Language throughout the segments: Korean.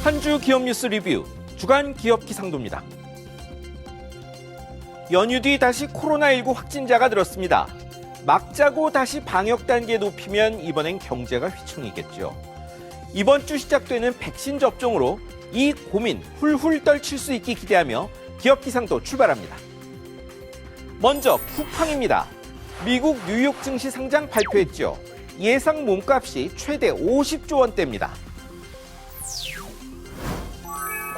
한 주 기업 뉴스 리뷰 주간 기업 기상도입니다. 연휴 뒤 다시 코로나19 확진자가 늘었습니다. 막 자고 다시 방역 단계 높이면 이번엔 경제가 휘청이겠죠. 이번 주 시작되는 백신 접종으로 이 고민 훌훌 떨칠 수 있게 기대하며 기업 기상도 출발합니다. 먼저 쿠팡입니다. 미국 뉴욕 증시 상장 발표했죠. 예상 몸값이 최대 50조 원대입니다.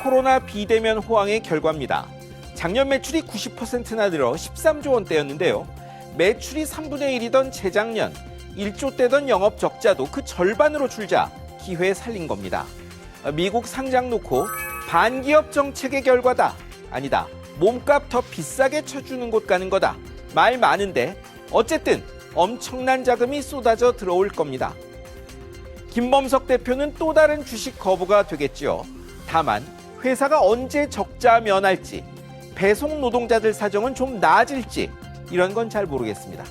코로나 비대면 호황의 결과입니다. 작년 매출이 90%나 늘어 13조 원대였는데요. 매출이 3분의 1이던 재작년 1조대던 영업 적자도 그 절반으로 줄자 기회 살린 겁니다. 미국 상장 놓고 반기업 정책의 결과다. 아니다. 몸값 더 비싸게 쳐주는 곳 가는 거다. 말 많은데 어쨌든 엄청난 자금이 쏟아져 들어올 겁니다. 김범석 대표는 또 다른 주식 거부가 되겠죠. 다만 회사가 언제 적자 면할지, 배송 노동자들 사정은 좀 나아질지 이런 건 잘 모르겠습니다.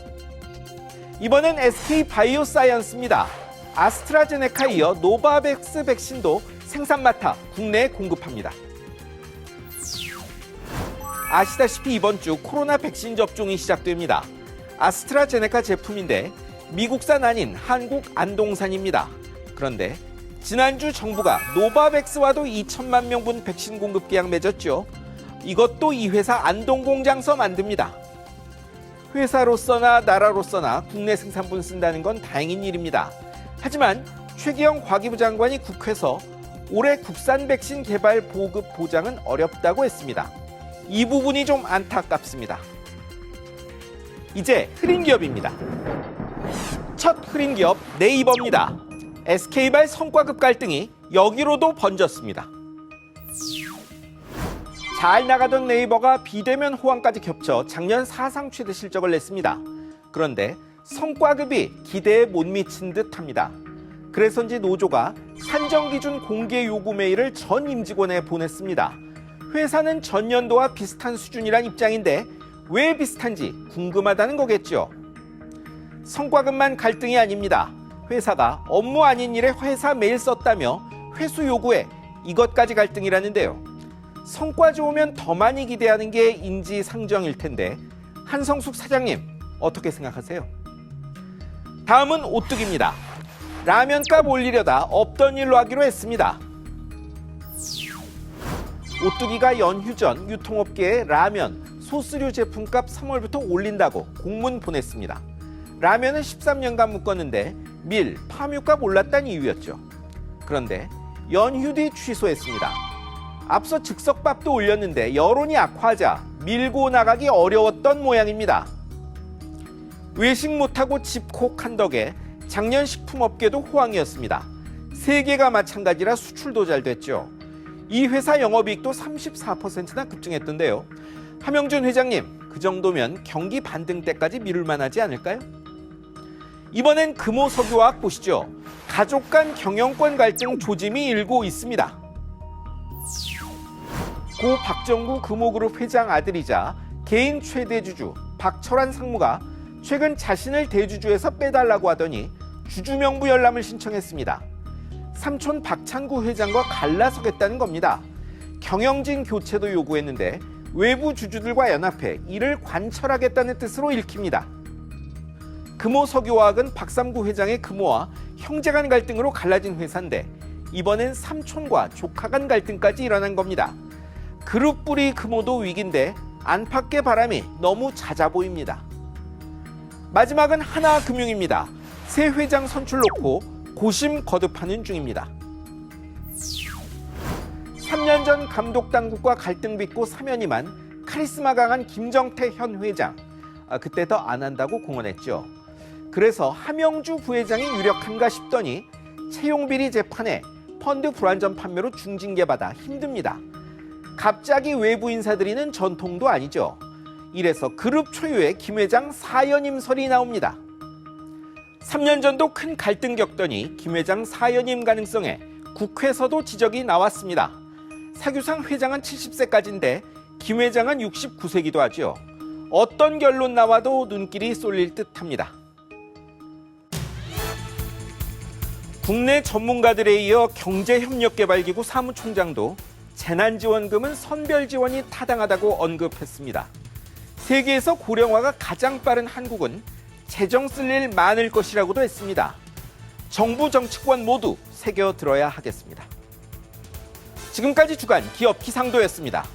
이번엔 SK바이오사이언스입니다. 아스트라제네카 이어 노바백스 백신도 생산 맡아 국내에 공급합니다. 아시다시피 이번 주 코로나 백신 접종이 시작됩니다. 아스트라제네카 제품인데 미국산 아닌 한국 안동산입니다. 그런데 지난주 정부가 노바백스와도 2천만 명분 백신 공급 계약 맺었죠. 이것도 이 회사 안동 공장서 만듭니다. 회사로서나 나라로서나 국내 생산분 쓴다는 건 다행인 일입니다. 하지만 최기영 과기부 장관이 국회에서 올해 국산 백신 개발 보급 보장은 어렵다고 했습니다. 이 부분이 좀 안타깝습니다. 이제 흐린 기업입니다. 첫 흐린 기업 네이버입니다. SK발 성과급 갈등이 여기로도 번졌습니다. 잘 나가던 네이버가 비대면 호황까지 겹쳐 작년 사상 최대 실적을 냈습니다. 그런데 성과급이 기대에 못 미친 듯합니다. 그래서인지 노조가 산정기준 공개 요구 메일을 전 임직원에 보냈습니다. 회사는 전년도와 비슷한 수준이란 입장인데 왜 비슷한지 궁금하다는 거겠죠. 성과급만 갈등이 아닙니다. 회사가 업무 아닌 일에 회사 메일 썼다며 회수 요구에 이것까지 갈등이라는데요. 성과 좋으면 더 많이 기대하는 게 인지상정일 텐데 한성숙 사장님 어떻게 생각하세요? 다음은 오뚜기입니다. 라면값 올리려다 없던 일로 하기로 했습니다. 오뚜기가 연휴 전 유통업계에 라면, 소스류 제품값 3월부터 올린다고 공문 보냈습니다. 라면은 13년간 묶었는데 밀, 파묘값 올랐다는 이유였죠. 그런데 연휴 뒤 취소했습니다. 앞서 즉석밥도 올렸는데 여론이 악화하자 밀고 나가기 어려웠던 모양입니다. 외식 못하고 집콕한 덕에 작년 식품업계도 호황이었습니다. 세계가 마찬가지라 수출도 잘 됐죠. 이 회사 영업이익도 34%나 급증했던데요. 함영준 회장님, 그 정도면 경기 반등 때까지 미룰 만하지 않을까요? 이번엔 금호석유화학 보시죠. 가족 간 경영권 갈등 조짐이 일고 있습니다. 고 박정구 금호그룹 회장 아들이자 개인 최대 주주 박철환 상무가 최근 자신을 대주주에서 빼달라고 하더니 주주명부 열람을 신청했습니다. 삼촌 박찬구 회장과 갈라서겠다는 겁니다. 경영진 교체도 요구했는데 외부 주주들과 연합해 이를 관철하겠다는 뜻으로 읽힙니다. 금호석유화학은 박삼구 회장의 금호와 형제 간 갈등으로 갈라진 회사인데 이번엔 삼촌과 조카 간 갈등까지 일어난 겁니다. 그룹 뿌리 금호도 위기인데 안팎의 바람이 너무 잦아 보입니다. 마지막은 하나금융입니다. 새 회장 선출 놓고 고심 거듭하는 중입니다. 3년 전 감독당국과 갈등 빚고 사면이만 카리스마 강한 김정태 현 회장. 그때 더 안 한다고 공언했죠. 그래서 함영주 부회장이 유력한가 싶더니 채용비리 재판에 펀드 불안전 판매로 중징계받아 힘듭니다. 갑자기 외부 인사들이는 전통도 아니죠. 이래서 그룹 초유의 김 회장 사연임설이 나옵니다. 3년 전도 큰 갈등 겪더니 김 회장 사연임 가능성에 국회에서도 지적이 나왔습니다. 사규상 회장은 70세까지인데 김 회장은 69세기도 하죠. 어떤 결론 나와도 눈길이 쏠릴 듯합니다. 국내 전문가들에 이어 경제협력개발기구 사무총장도 재난지원금은 선별지원이 타당하다고 언급했습니다. 세계에서 고령화가 가장 빠른 한국은 재정 쓸 일 많을 것이라고도 했습니다. 정부 정치권 모두 새겨들어야 하겠습니다. 지금까지 주간 기업 기상도였습니다.